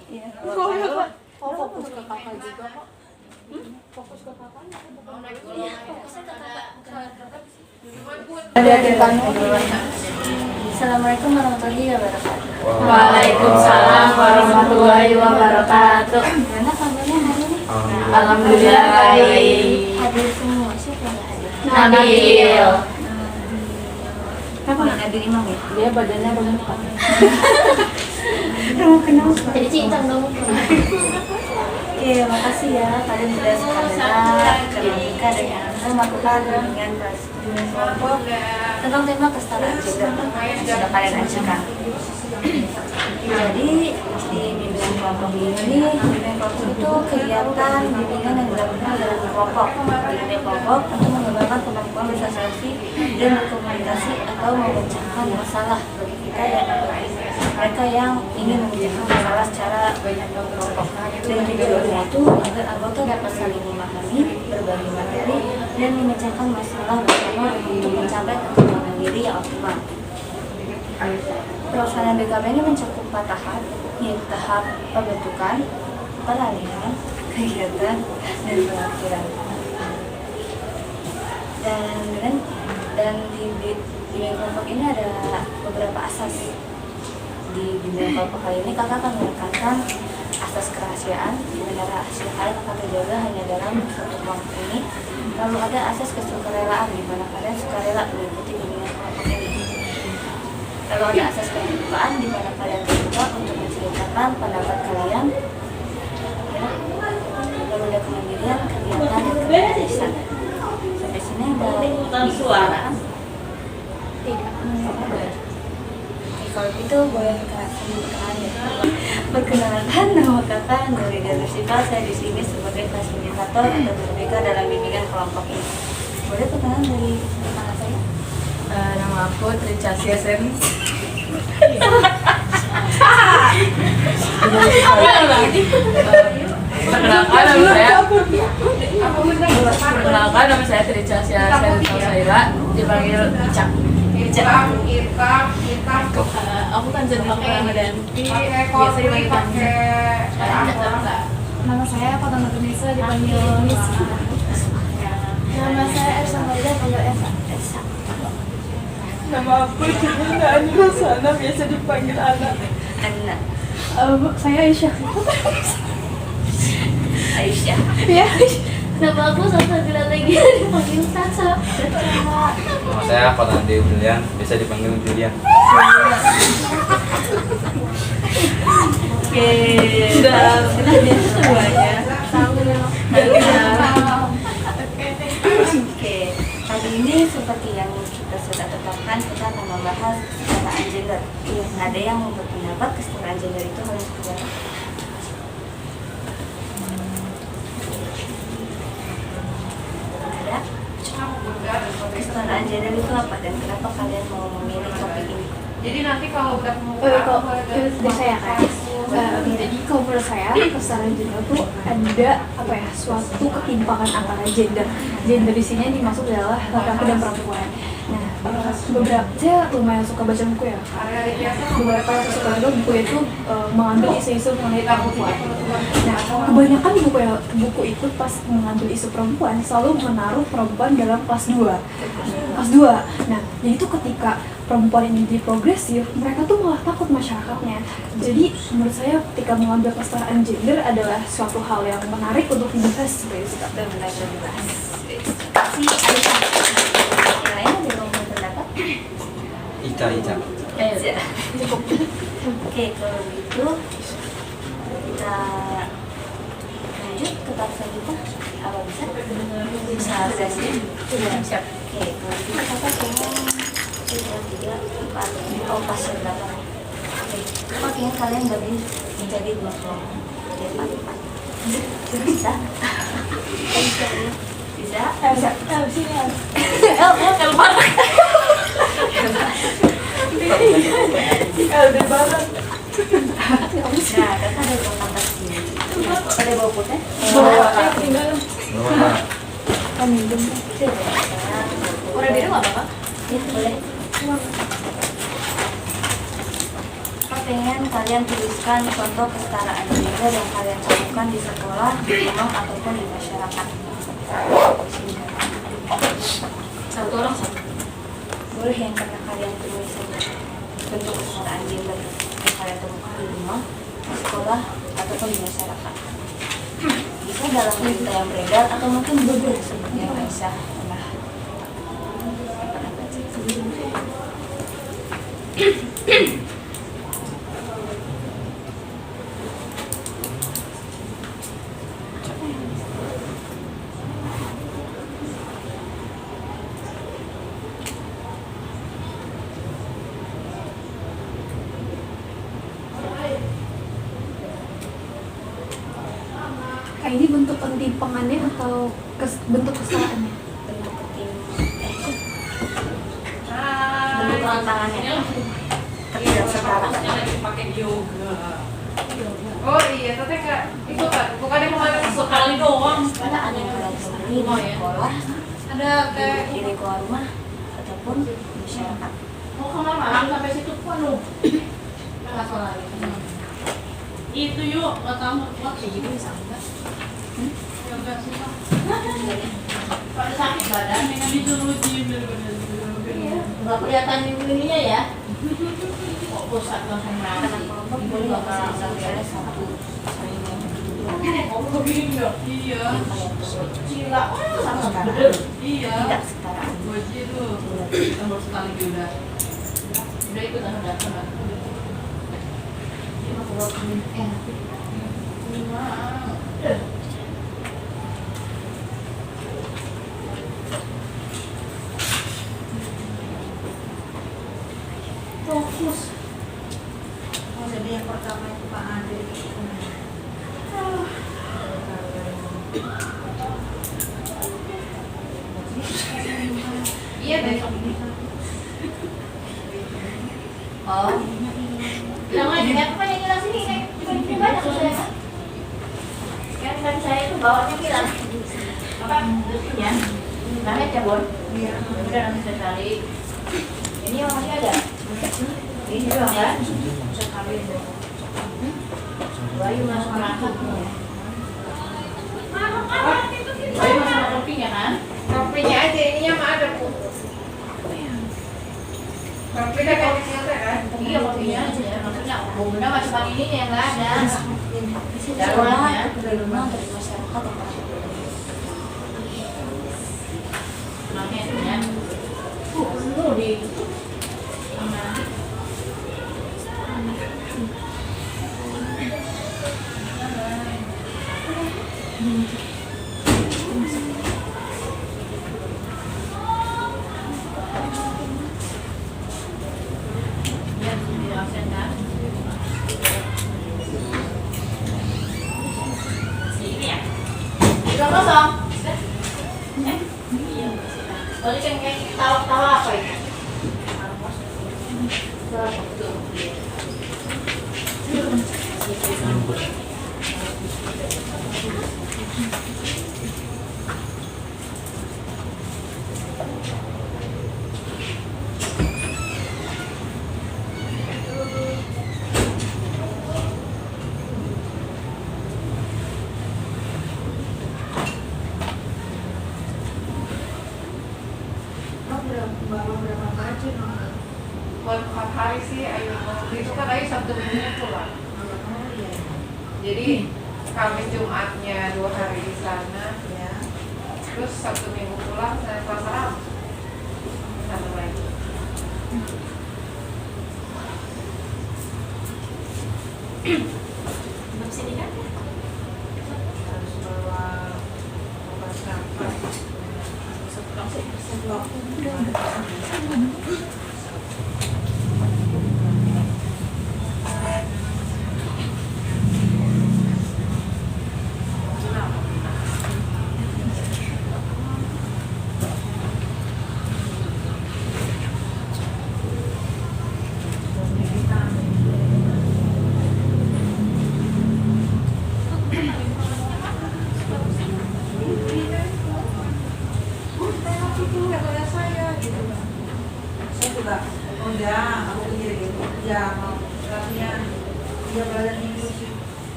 Iya. Oh, fokus ke kakak juga kok. Fokus ke kakaknya. Iya, fokusnya ke kakak. Assalamualaikum warahmatullahi wabarakatuh. Waalaikumsalam warahmatullahi wabarakatuh. Gimana kabarnya hari ini? Alhamdulillah baik. Hadir semua, siapa yang nggak hadir? Nabil. Kenapa nggak Nabil Imam ya? Dia badannya bengkak. Kenal. Jadi cincang dong. Oke, makasih ya kalian sudah sekadar ketika dan yang melakukan bimbingan kelompok tentang tema kesetaraan gender yang sudah kalian ajukan. Jadi di bimbingan kelompok ini, bimbingan kelompok itu kegiatan bimbingan yang dilakukan dalam kelompok. Bimbingan kelompok untuk mengembangkan kemampuan bersosialisasi dan berkomunikasi atau memecahkan masalah bagi kita yang mereka yang ingin memecahkan masalah secara banyak kelompok. Dan tujuannya itu agar anggota dapat saling memahami, berbagi materi, dan memecahkan masalah bersama untuk mencapai perkembangan diri yang optimal. Pelaksanaan BKP ini mencakup 4 tahap, yaitu tahap pembentukan, penalihan, kegiatan, dan pengaturan. Dan di bimbingan kelompok ini ada beberapa asas. Di bimbingan kelompok kali ini kakak akan menekankan asas kerahasiaan, di mana rahasia hal akan terjaga hanya dalam satu kelompok ini. Lalu ada asas kesukarelaan, di mana kalian sukarela mengikuti bimbingan kelompok ini. Lalu ada asas keterbukaan, di mana kalian terbuka untuk menceritakan pendapat kalian. Ya. Lalu ada kemandirian, kegiatan, dan kebiasaan. Sampai sini ada suara. Tidak. Kalau gitu boleh perkenalan ya. Perkenalkan, nama kakak Nuri Danusifa. Saya di sini sebagai fasilitator atau berbeka dalam bimbingan kelompok ini. Boleh perkenalan dari mana saya? Nama aku Tricasya Sen. Perkenalkan nama saya Tricasya Sen Saila, dipanggil Ica. Aku kan jadi Ramadanti, biasa dipanggil Tanza. Nama saya Fatma Nurisa, dipanggil Miss. Nama saya Ersa Maida, dipanggil Esa. Nama aku Juliana Anurasana, biasa dipanggil Ana. Anna. Saya Aisyah. Aisyah. Ya. Nama aku Salsabila lagi, dipanggil Sasa. Nama saya Fatandi Julian, bisa dipanggil Julian. Oke, sudah dia semuanya. Oke, kali ini seperti yang kita sudah tetapkan, kita akan membahas kesetaraan gender. Ada yang membuat pendapat kesetaraan gender itu hal yang seperti apa? Ada? Kesetaraan gender itu apa dan kenapa kalian mau memilih topik ini? Jadi nanti kalau udah Dari saya kan. Jadi kalau menurut saya kesetaraan gender itu ada apa ya, suatu ketimpangan antara gender. Gender di sini dimaksud adalah laki-laki dan perempuan. Nah, beberapa saya lumayan suka baca buku ya. Beberapa yang saya suka juga buku itu mengambil isu-isu mengenai perempuan. Nah, kebanyakan buku itu pas mengambil isu perempuan selalu menaruh perempuan dalam kelas 2. Kelas 2. Nah, jadi itu ketika perempuan ini jadi progresif, mereka tuh malah takut masyarakatnya. Jadi menurut saya ketika mengambil kesetaraan gender adalah suatu hal yang menarik untuk dibahas sebagai sikap dan menarik untuk dibahas. Si Aisyah. Yang lain ada yang mau pendapat? Ica. Cukup. Oke, kalau gitu kita lanjut ke tahap selanjutnya. Apa bisa? Bisa sesi. Sudah siap. Oke, kalau gitu kita pengen sudah 3, 4, oh pas 8. Oke, pastinya kalian bagi menjadi 2 kelompok. Jadi 4. Bisa? Bisa? Sini. Aldebaran. Nah, kakak ada kontak di sini. Ada bawa putih? Tinggal. Minum. Warna biru nggak apa-apa? Ya, boleh. pengen kalian tuliskan contoh kesetaraan gender yang kalian temukan di sekolah, di rumah, ataupun di masyarakat. Satu orang satu. Boleh yang pernah kalian tulis bentuk kesetaraan gender yang kalian temukan di rumah, di sekolah, ataupun di masyarakat. Bisa dalam berita yang beredar atau mungkin buku seperti yang Aisyah pernah baca. Kayak ini bentuk ketimpangannya atau bentuk kesalahannya? Bentuk bentuk tantangannya. Ketidaksetaraan. Lagi pakai yoga. Oh iya, tapi kak, itu kak, bukannya kemarin Sekali doang. Kesetaraan yang kalian temui di sekolah, ada kayak di lingkungan rumah, ataupun di masyarakat. Mau kemana? Sampai situ penuh. Nggak salah. Itu yuk, nggak tahu kuat kayak gitu bisa enggak? Yoga susah. Pada sakit badan, dengan disuruh gym nggak kelihatan ininya ya. Kok pusat langsung Anak nasi. kelompok boleh misalnya satu Oh, begini ya? Iya. yang kalian temui. Cila, sama Kesetaraan, bener. Iya. tidak kesetaraan. Wajib tuh. Nomor sekali juga. Udah ikut aku datang kan. Fokus. oh, jadi yang pertama itu Pak Ade. Iya besok. Oh. Bilang aja, aku kan yang hilang sini, kan cuma banyak saya. Kan tadi saya itu bawanya hilang. Apa? Dusnya? Namanya cabon. Iya. Udah nanti saya cari. Ini yang masih ada. Ini doang ya. Sekali itu. Bayu masuk masuk. Bayu masuk kopinya kan? Kopinya aja, ininya mah ada Bu. Kopinya kayak kecil kan? Iya kopinya aja. Maksudnya bumbunya masih pakai ini yang nggak ada. Di sekolah, Daruratnya. di rumah, atau di masyarakat yang kalian temui. Makanya itu ya. Penuh di sama ya, di absen kan? Ini ya? Udah kosong? Iya. Tadi kan kayak tawa-tawa apa itu? Berapa baju nomor? Buat 4 hari sih, ayo itu kan ayo Sabtu Minggunya pulang. Jadi Kamis Jumatnya 2 hari di sana, ya. Terus Sabtu Minggu pulang, Senin Selasa Rabu. Satu lagi. Belum sini kan? Harus bawa obat sampah.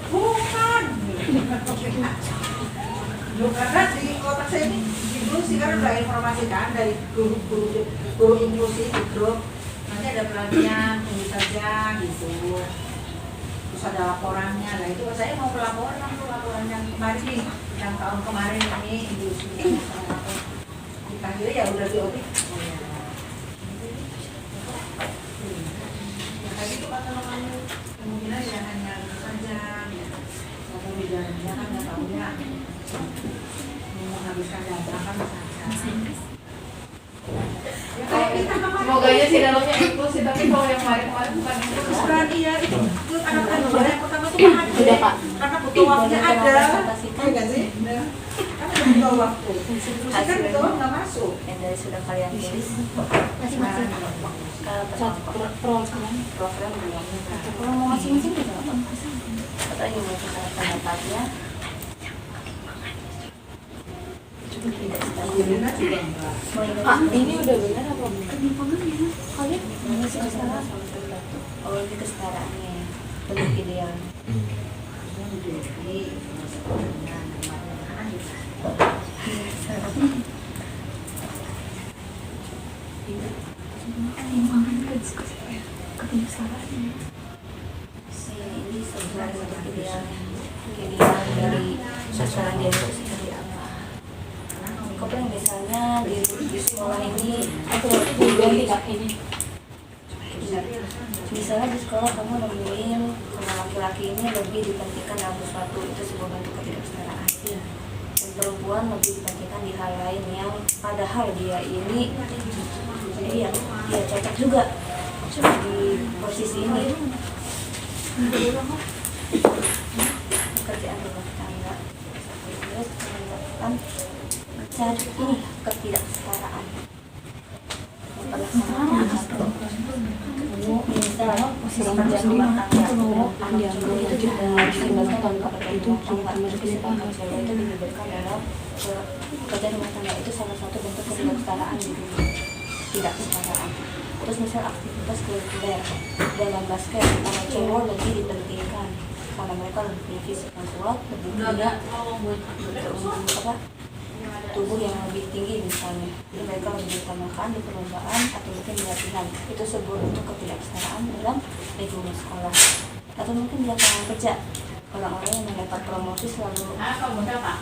Bukan. Loh, karena di kotak saya ini inklusi kan udah informasi kan dari guru inklusi di grup. Nanti ada pelatihan, tunggu saja gitu. Terus ada laporannya. Nah itu saya mau laporan tuh laporan yang kemarin nih, yang tahun kemarin ini inklusi. Dipanggil ya udah diaudit. Tadi itu kata namanya kemungkinan ya hanya itu saja. Mau di dalamnya kan nggak tahu ya. Menghabiskan data kan saja. Semoga aja sih dalamnya inklusi, tapi kalau yang kemarin-kemarin bukan inklusi. Bukan iya itu anak-anak yang pertama tuh kan ada karena butuh waktunya ada. Iya nggak sih? Nah, kan butuh waktu. Kan butuh waktu nggak masuk. yang dari sudah kalian tulis Masing-masing. program belum. Kalau mau masing-masing juga apa? Atau yang mau kita pendapatnya tidak Alhamdulillah juga enggak. Ini udah benar apa belum? Ketimpangannya kalian ini kesetaraan. Oh, ini kesetaraannya bentuk ideal. ketimpangan ketimpangan Ini sebenarnya bentuk idealnya. Ideal dari sasaran dia itu seperti apa? Kau yang misalnya di sekolah ini aku ganti kakinya. misalnya di sekolah kamu nemuin kalau laki-laki ini lebih dipentingkan dalam sesuatu, itu sebuah bentuk ketidaksetaraan. Dan perempuan lebih dipentingkan di hal lain yang padahal dia ini dia cocok juga di posisi ini. Pekerjaan rumah tangga terus menyebabkan mencari ini ketidaksetaraan. Pelaksanaan misalnya posisi pekerjaan rumah tangga anak cowok itu juga dilibatkan dalam pekerjaan rumah tangga, sedangkan cewek itu dilibatkan dalam pekerjaan rumah tangga. Itu salah satu bentuk ketidaksetaraan di dunia, tidak kesetaraan. Terus misal aktivitas kurikuler dalam basket, anak cowok lebih dipentingkan karena mereka lebih punya fisik yang kuat, lebih punya tubuh yang lebih tinggi misalnya. Jadi mereka lebih ditambahkan di perlombaan atau mungkin di latihan. Itu sebuah bentuk ketidaksetaraan dalam lingkungan sekolah. Atau mungkin di lapangan kerja, orang-orang yang mendapat promosi selalu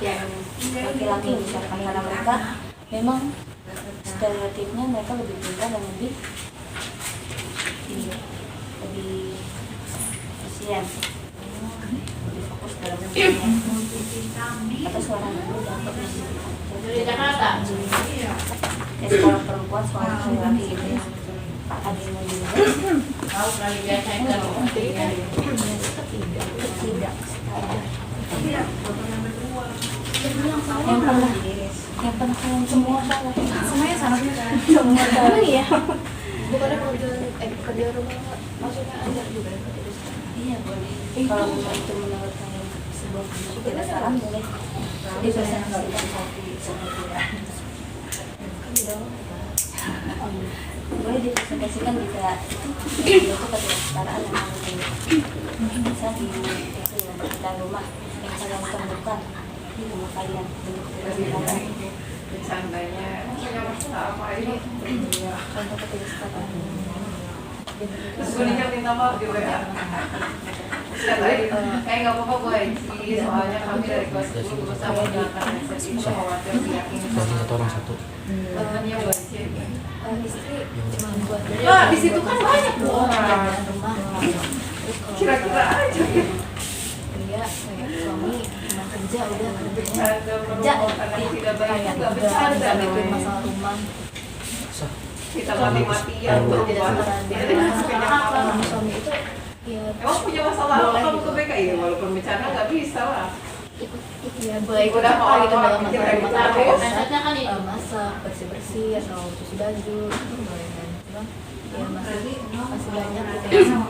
yang laki-laki misalkan, karena mereka memang stereotipnya mereka lebih pintar dan lebih efisien, lebih fokus dalam atau seorang guru dapat mendidik. Dari Jakarta. Ya, sekolah perempuan, sekolah laki-laki gitu ya. Ada yang mau juga Tahu kali biasa itu tidak setaraan. Yang pernah kalian semua salah. Semuanya salah kan? Semua salah. Iya. Bukannya pekerjaan rumah maksudnya ada juga yang ketidaksetaraan. Iya boleh. Kalau memang itu menurut kalian sebuah ketidaksetaraan boleh. Dipresentasikan seperti tidak. Boleh dipresentasikan jika itu ketidaksetaraan yang kalian bisa di pekerjaan rumah yang kalian temukan di rumah kalian bentuk ketidaksetaraan. Bercandanya punya masalah apa ini? Contoh ketidaksetaraan. Terus gue minta maaf di WA. Nggak apa-apa gue isi, soalnya kami dari kelas 10 berusaha menjalankan resesi itu khawatir diyakini satu orang satu. hanya buat isi. Istri cuma buat Nah, di situ kan banyak tuh orang. rumah. Terus kalau Kira-kira aja. dia kayak suami cuma kerja udah kerja Ada merupakan yang tidak baik juga bercanda itu namanya. masalah rumah. Kita mati-matian Ketidaksetaraan berubah. suami itu ya Emang punya masalah apa kamu ke BKI? Walaupun bercanda nggak bisa lah. ya baik Udah apa mau gitu dalam orang masalah mikir rumah kayak tangga gitu. masak, Mindsetnya kan itu. masak bersih bersih atau cuci baju itu boleh kan. Cuma ya masih banyak gitu yang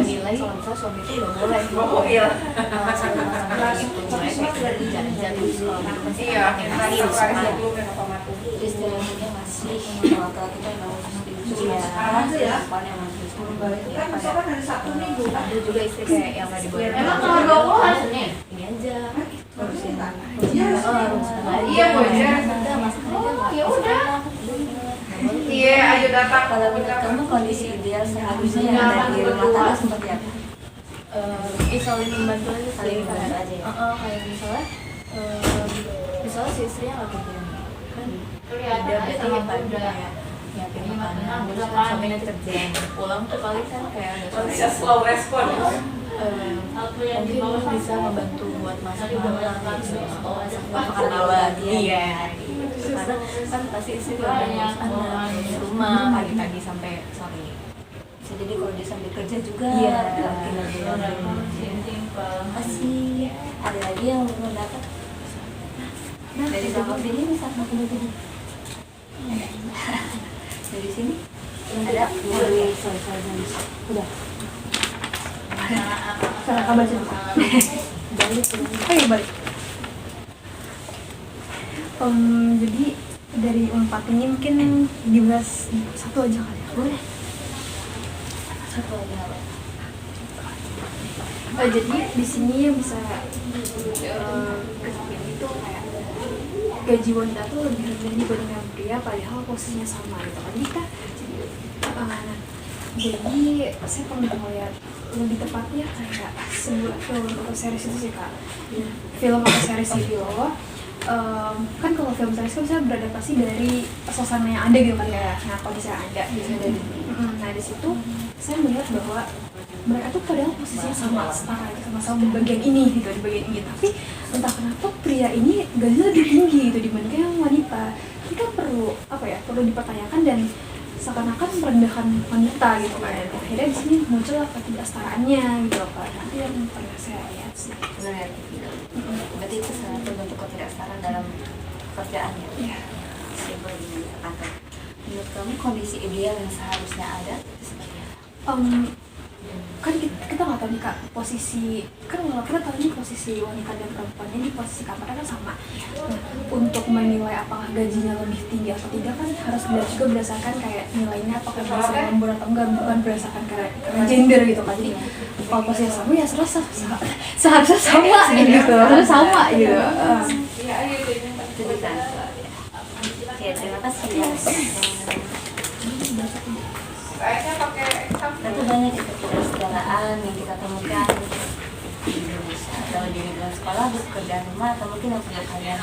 menilai kalau misalnya suami itu udah boleh jadi Iya, istilahnya masih laki-laki kita memang Kan misalkan hari Sabtu Minggu kan. ada juga istri kayak yang nggak diboleh Emang kalau 20 hari Senin? ini aja Barusin kan. Iya, Bu, ya. udah masak aja Ya udah. Iya, ayo datang. kalau menurut kamu kondisi ideal seharusnya yang ada di rumah tangga seperti apa? Saling membantu aja sih. Saling membantu aja ya? Kayak misalnya si istrinya nggak kerja kan Kelihatan ada aja berarti sama yang tadi Bunda. kayak nyiapin Ini makanan makanan terus udah kan panik. suami nanti kerja pulang tuh paling kan kayak ada Bisa slow respon. Satu yang di mungkin bawah bisa ngebantu buat masak Tadi udah malam makan gitu oh, masak wah, makanan kenal buat dia. dia karena kan pasti istri juga ngurus anak di rumah pagi-pagi sampai sore Bisa jadi kalau dia sambil kerja juga Iya. masih ada lagi yang belum dapat dari sama sini nih sama sini dari sini ada udah sekarang kabar sih balik ayo balik jadi dari 4 ini mungkin dibahas satu aja kali ya boleh satu lagi apa jadi di sini yang bisa kesamping itu kayak gaji wanita tuh lebih rendah dibandingkan pria padahal posisinya sama gitu kan kita jadi saya pernah melihat lebih tepatnya kayak sebuah film atau series itu sih kak film atau series itu kan kalau film series kan bisa beradaptasi dari suasana yang ada gitu kan ya nah kondisi yang ada biasanya dari nah di situ saya melihat bahwa mereka tuh padahal posisinya sama setara gitu sama-sama di bagian ini gitu di bagian ini tapi entah kenapa pria ini gajinya lebih tinggi gitu dibandingkan yang wanita ini kan perlu apa ya perlu dipertanyakan dan seakan-akan merendahkan wanita gitu kan akhirnya di sini muncul ketidaksetaraannya gitu kan nanti yang pernah saya lihat sih benar berarti itu salah satu bentuk ketidaksetaraan dalam pekerjaan ya ya simbol di kantor menurut kamu kondisi ideal yang seharusnya ada itu seperti apa? Kan kita nggak tahu nih kak posisi kan kalau kita tahu nih posisi wanita dan perempuannya di posisi kamarnya kan sama nah, untuk menilai apakah gajinya lebih tinggi atau tidak kan harus dilihat juga berdasarkan kayak nilainya apakah berdasarkan lembur atau enggak bukan berdasarkan karena gender gitu kan jadi kalau posisi sama ya seharusnya sama gitu harus sama gitu Itu bisa. Oke, terima kasih ya. Kayaknya pakai Tentu banyak ketidaksetaraan yang kita temukan di Indonesia atau di lingkungan sekolah, di pekerjaan rumah, atau mungkin yang punya kalian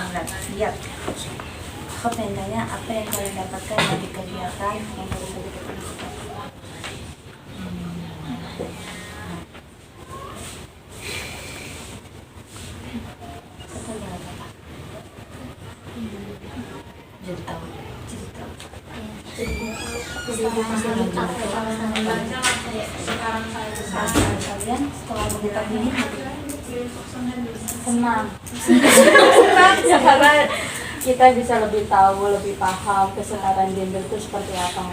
lihat. Aku pengen tanya apa yang kalian dapatkan dari kegiatan yang baru saja kita lakukan. Satu yang apa? Jadi tahu. Jadi tahu. Kalian setelah menetap ini Senang. Ya karena kita bisa lebih tahu, lebih paham kesetaraan gender itu seperti apa.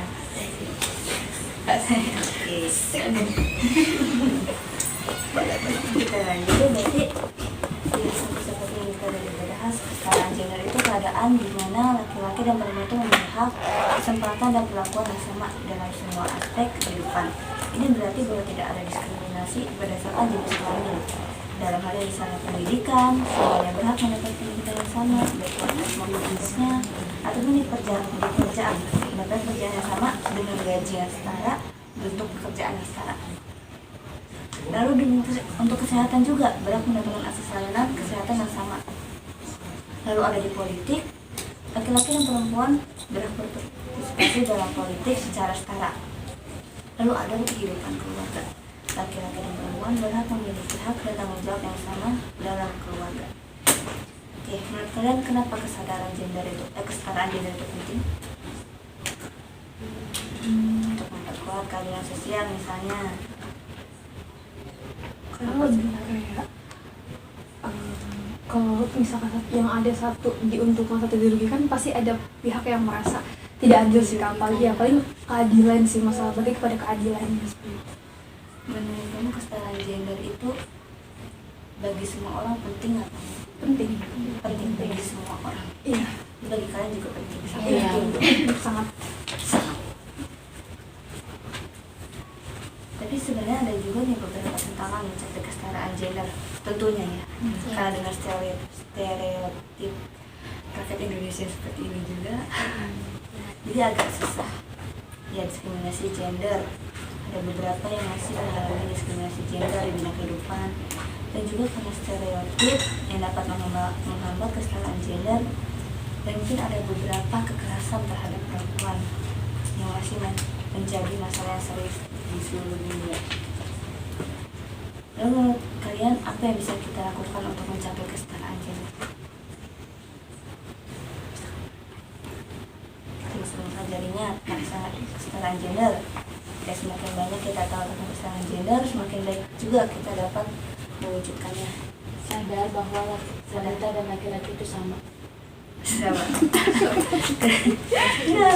kita lanjut berarti ya, seperti yang kita tadi bahas kesetaraan gender itu keadaan di mana laki-laki dan perempuan itu memiliki hak kesempatan dan perlakuan yang sama dalam semua aspek kehidupan. Ini berarti bahwa tidak ada diskriminasi berdasarkan jenis kelamin. Dalam hal yang misalnya pendidikan, semuanya berhak mendapat pendidikan yang sama, baik kualitas maupun jenisnya, ataupun di pekerjaan, mendapat pekerjaan yang sama dengan gaji yang setara, bentuk pekerjaan yang setara. Lalu untuk kesehatan juga berhak mendapatkan akses layanan kesehatan yang sama. Lalu ada di politik, laki-laki dan perempuan berhak berpartisipasi dalam politik secara setara. Lalu ada di kehidupan keluarga, laki-laki dan perempuan berhak memiliki hak dan tanggung jawab yang sama dalam keluarga. Oke, menurut kalian kenapa kesetaraan gender itu penting? Untuk memperkuat keadilan sosial misalnya. karena lebih kayak kalau misalkan yang ada satu diuntungkan satu dirugikan pasti ada pihak yang merasa tidak adil sih Kak, apalagi keadilan sih, masalah balik kepada keadilannya seperti itu. Menurut kamu kesetaraan gender itu bagi semua orang penting atau Penting. penting bagi semua orang? Iya. Bagi kalian juga penting. Sangat Iya. penting. Sangat. Tapi sebenarnya ada juga nih beberapa tantangan mencapai kesetaraan gender, tentunya ya. Karena dengan stereotip rakyat Indonesia seperti ini juga, jadi agak susah. Ya, diskriminasi gender. Ada beberapa yang masih mengalami diskriminasi gender di bidang kehidupan, dan juga karena stereotip yang dapat menghambat kesetaraan gender, dan mungkin ada beberapa kekerasan terhadap perempuan yang masih menjadi masalah yang serius di seluruh dunia. Lalu menurut kalian apa yang bisa kita lakukan untuk mencapai kesetaraan gender? Kita bisa mempelajarinya tentang kesetaraan gender. Dan semakin banyak kita tahu tentang kesetaraan gender, semakin baik juga kita dapat mewujudkannya. Sadar bahwa wanita dan laki-laki itu sama. Sama. Iya,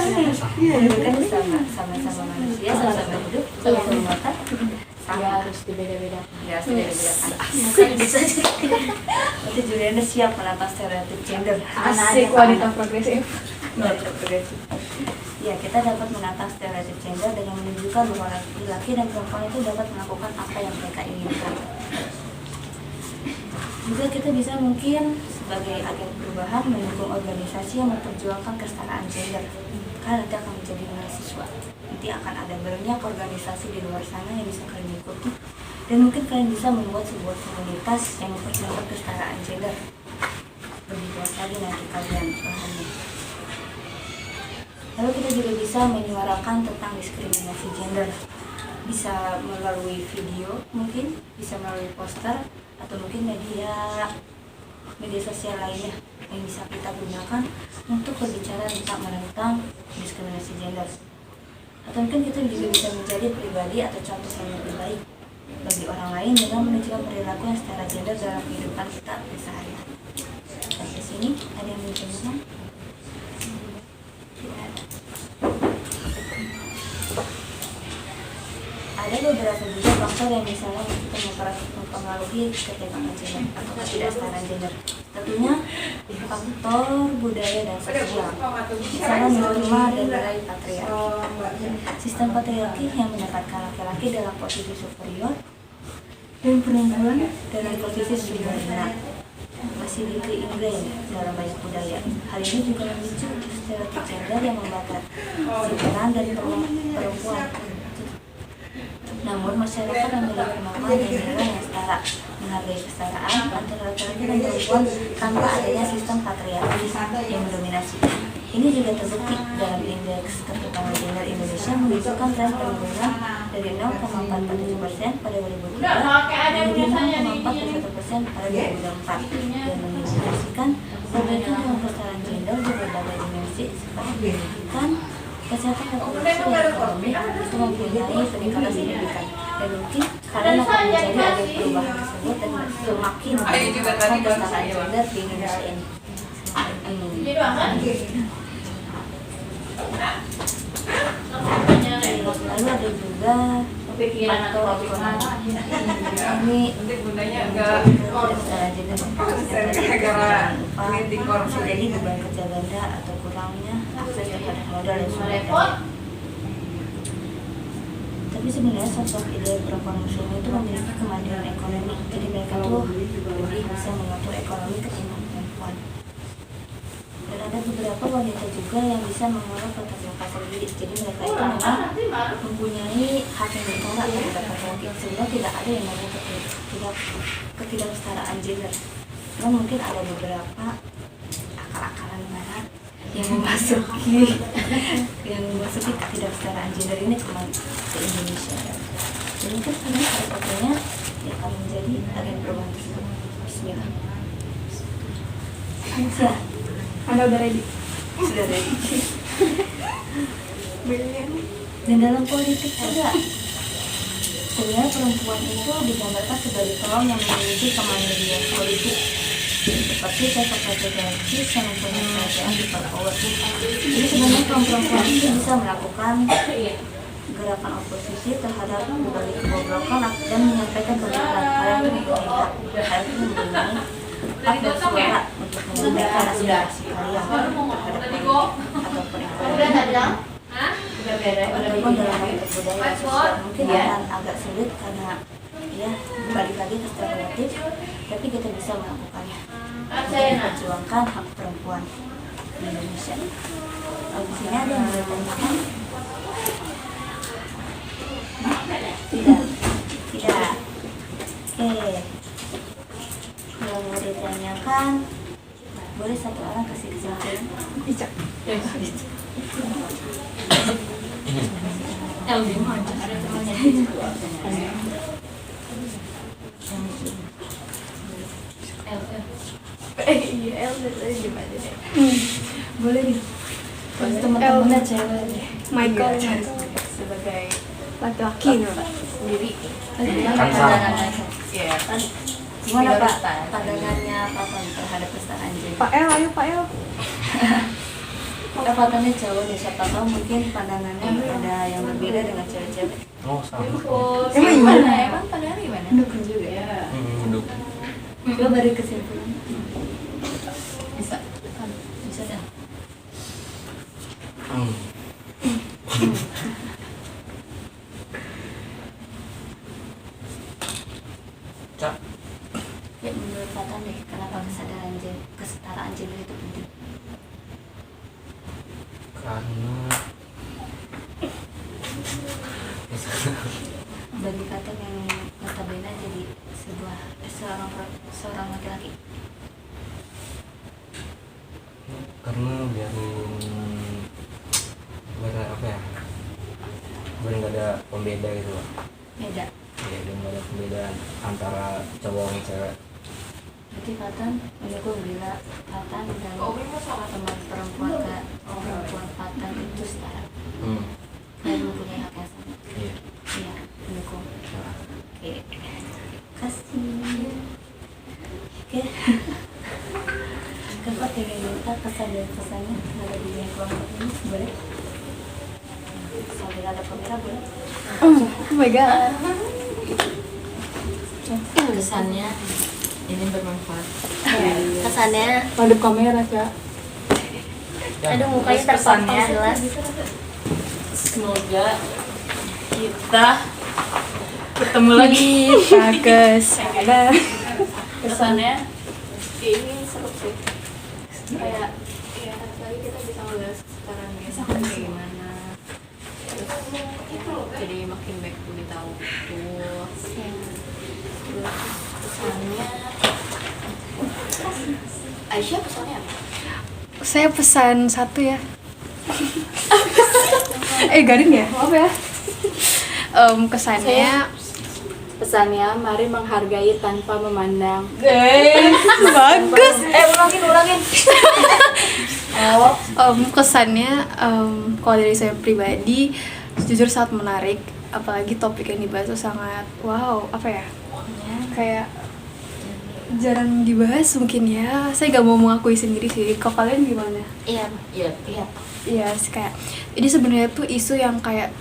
kan sama-sama manusia, sama-sama hidup, sama-sama makan. Ya harus dibeda-bedakan. Ya, sudah dibilang bisa. Berarti Juliana siap menantang stereotip gender. Asik, wanita progresif. Wanita progresif. Ya, kita dapat menantang stereotip gender dengan menunjukkan bahwa laki-laki dan perempuan itu dapat melakukan apa yang mereka inginkan. Juga kita bisa mungkin sebagai agen perubahan mendukung organisasi yang memperjuangkan kesetaraan gender. Karena nanti akan menjadi mahasiswa. Nanti akan ada banyak organisasi di luar sana yang bisa kalian ikuti. Dan mungkin kalian bisa membuat sebuah komunitas yang memperjuangkan kesetaraan gender. Lebih luas lagi nanti kalian pahamnya. Lalu kita juga bisa menyuarakan tentang diskriminasi gender. Bisa melalui video mungkin, bisa melalui poster, atau mungkin media sosial lainnya yang bisa kita gunakan untuk berbicara menentang diskriminasi gender. Atau mungkin kita juga bisa menjadi pribadi atau contoh yang lebih baik bagi orang lain dengan menunjukkan perilaku yang secara gender dalam kehidupan kita sehari-hari. Sampai sini ada yang mau ngomong? Tidak ada. Ada beberapa juga faktor yang misalnya kita mempengaruhi ketimpangan gender atau ketidaksetaraan gender. Tentunya faktor budaya dan sosial. Misalnya norma dan nilai patriarki. Sistem patriarki yang menempatkan laki-laki dalam posisi superior dan perempuan dalam posisi subordinat masih deeply ingrained dalam banyak budaya. Hal ini juga memicu stereotip gender yang membatasi peran dari perempuan. Namun masyarakat memiliki kemampuan dan nilai yang setara, menghargai kesetaraan antara laki-laki dan perempuan tanpa adanya sistem patriarki yang mendominasi. Ini juga terbukti dalam indeks ketimpangan gender Indonesia menunjukkan tren penurunan dari 0,47% pada 2003 menjadi 0,41% pada 2004 dan mengindikasikan perbaikan dalam kesetaraan gender di berbagai dimensi seperti pendidikan, kesehatan dan ekonomi itu mempunyai peningkatan signifikan, dan mungkin kalian akan menjadi agen perubahan tersebut dan semakin meningkatkan kesetaraan gender di Indonesia ini. Lalu ada juga faktor ekonomi. Ini Nanti bundanya agak kesetaraan gender gara-gara kritik korupsi. jadi beban kerja ganda atau kurangnya akses terhadap modal dan sumber daya. Tapi sebenarnya sosok ideal perempuan muslim itu memiliki kemandirian ekonomi, jadi mereka tuh lebih bisa mengatur ekonomi ketimbang perempuan. Dan ada beberapa wanita juga yang bisa mengelola kota mereka sendiri, jadi mereka itu memang mempunyai hak yang bertolak terhadap laki-laki, sehingga tidak ada yang namanya ketidaksetaraan gender. Namun mungkin ada beberapa akal-akalan barat yang memasuki ketidaksetaraan gender ini ke Indonesia. Jadi mungkin kalian salah satunya yang akan menjadi agen perubahan tersebut. Bismillah. Siap. Anda udah ready? Sudah ready. Dan dalam politik juga sebenarnya perempuan itu digambarkan sebagai kaum yang memiliki kemandirian politik seperti sosok patriarkis yang mempunyai kerajaan di power. Jadi sebenarnya kaum perempuan itu bisa melakukan gerakan oposisi terhadap berbagai kebobrokan dan menyampaikan kebenaran. Kalian itu mempunyai hak, itu mempunyai hak dan suara untuk menyampaikan aspirasi kalian terhadap politik ataupun ekonomi. Ataupun dalam bentuk budaya sosial mungkin akan agak sulit karena ya balik lagi ke stereotip, tapi kita bisa melakukannya untuk memperjuangkan hak perempuan di Indonesia. Di sini ada yang boleh tanyakan? Tidak. Oke. Yang mau ditanyakan boleh satu orang kasih kesimpulan. Boleh nih. Teman-temannya cewek nih. Michael Sebagai laki-laki nih. sendiri. Pandangannya. Iya kan. Gimana Pak pandangannya Pak terhadap kesetaraan gender? Pak El, ayo Pak El. Kedapatannya cowok nih, siapa tahu mungkin pandangannya ada yang berbeda dengan cewek-cewek. Oh, sama. Emang gimana? Emang pandangannya gimana? Dukung juga ya. Mendukung. Coba beri kesimpulan. Bisa. Bisa dah. Cak. Ya menurut Pak deh, kenapa kesetaraan gender itu penting? Karena Bagi Fatah yang notabene jadi seorang laki-laki. karena biar apa ya, biar nggak ada pembeda gitu loh. Beda. Ya, dan nggak ada pembedaan antara cowok dan cewek. Berarti Fatan mendukung bila Fatan dan teman perempuan Fatan itu setara dan mempunyai hak yang sama. Iya. Iya, mendukung. Oke, kasih. Oke. Kakak pengen minta pesan dan pesannya ada di kelompok ini, boleh? Sambil ada kamera boleh? Oh my god. Kesannya ini bermanfaat. Kesannya Hadap kamera, Cak. aduh mukanya terpapar jelas. Semoga kita bertemu lagi. Bagus. Ada. Kesannya Ini seru sih. Kayak ya lagi kita bisa ngeliat sekarang ya kayak gimana. Terus jadi makin baik lebih tahu tuh. Terus pesannya Aisyah pesannya apa? Saya pesan satu ya. Garing ya? Maaf ya. Kesannya Pesannya mari menghargai tanpa memandang. bagus. Ulangin. Kesannya kalau dari saya pribadi jujur sangat menarik, apalagi topik yang dibahas itu sangat wow, apa ya, kayak jarang dibahas mungkin ya. Saya gak mau mengakui sendiri sih. Kalau kalian gimana? Iya. Iya, kayak ini sebenarnya tuh isu yang kayak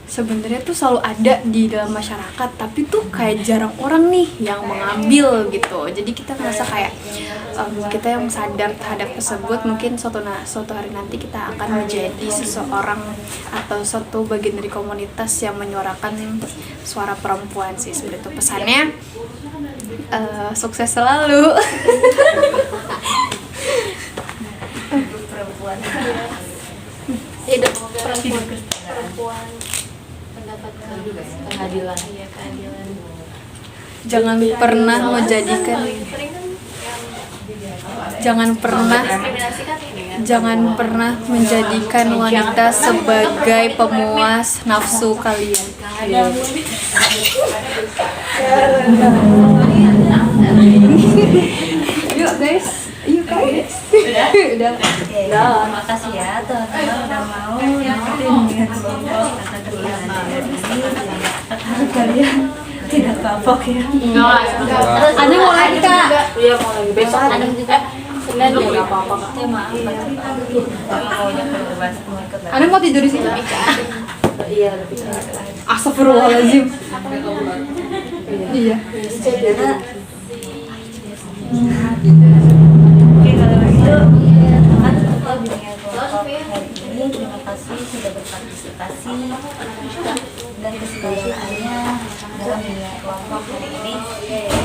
sebenarnya tuh selalu ada di dalam masyarakat, tapi tuh kayak jarang orang nih yang mengambil gitu. Jadi kita ngerasa kayak kita yang sadar terhadap tersebut, mungkin suatu hari nanti kita akan menjadi seseorang atau suatu bagian dari komunitas yang menyuarakan suara perempuan sih. Sebenarnya itu pesannya. Sukses selalu. Perempuan. Hidup perempuan mendapatkan Pengadilan. Iya, keadilan. Jangan pernah menjadikan Diskriminasi kan ini kan. Jangan pernah menjadikan wanita sebagai pemuas nafsu kalian. Yuk guys, yuk guys. Udah. Makasih ya teman-teman udah mau dengerin kelompok kata dari ini. Harap kalian Tidak kapok ya. Enggak. Ada mau lagi kak? Iya mau lagi besok. Ada juga. Senin ya enggak apa-apa. Maaf. Maunya berbahas ikut Ada mau tidur di sini? Iya lebih cepat. Astagfirullahaladzim. Iya. Karena oke kalau begitu kan kita bimbingan kelompok hari ini terima kasih sudah berpartisipasi dan kesempatannya dalam bimbingan kelompok hari ini.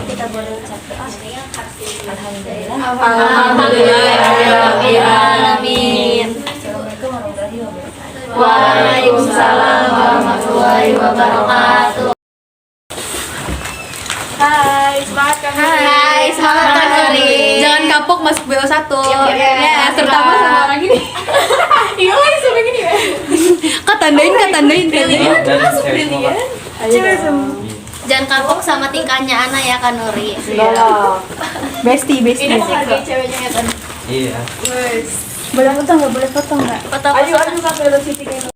Kita boleh ucap doa. Alhamdulillah. Alhamdulillahirrahmanirrahim. Assalamualaikum warahmatullahi wabarakatuh. Waalaikumsalam warahmatullahi wabarakatuh. Hai, semangat kan? Hai, semangat Kak Nuri. Jangan kapok masuk BO 1. Iya, Ya, terutama sama orang ini. Iya lagi sampai gini ya. Kak tandain. Dan cewek semua, Kak. Jangan kapok sama tingkahnya Ana ya Kak Nuri. Bestie. Ini menghargai ceweknya ya kan. Iya. Boleh potong nggak? Foto Ayo Kak Velo City.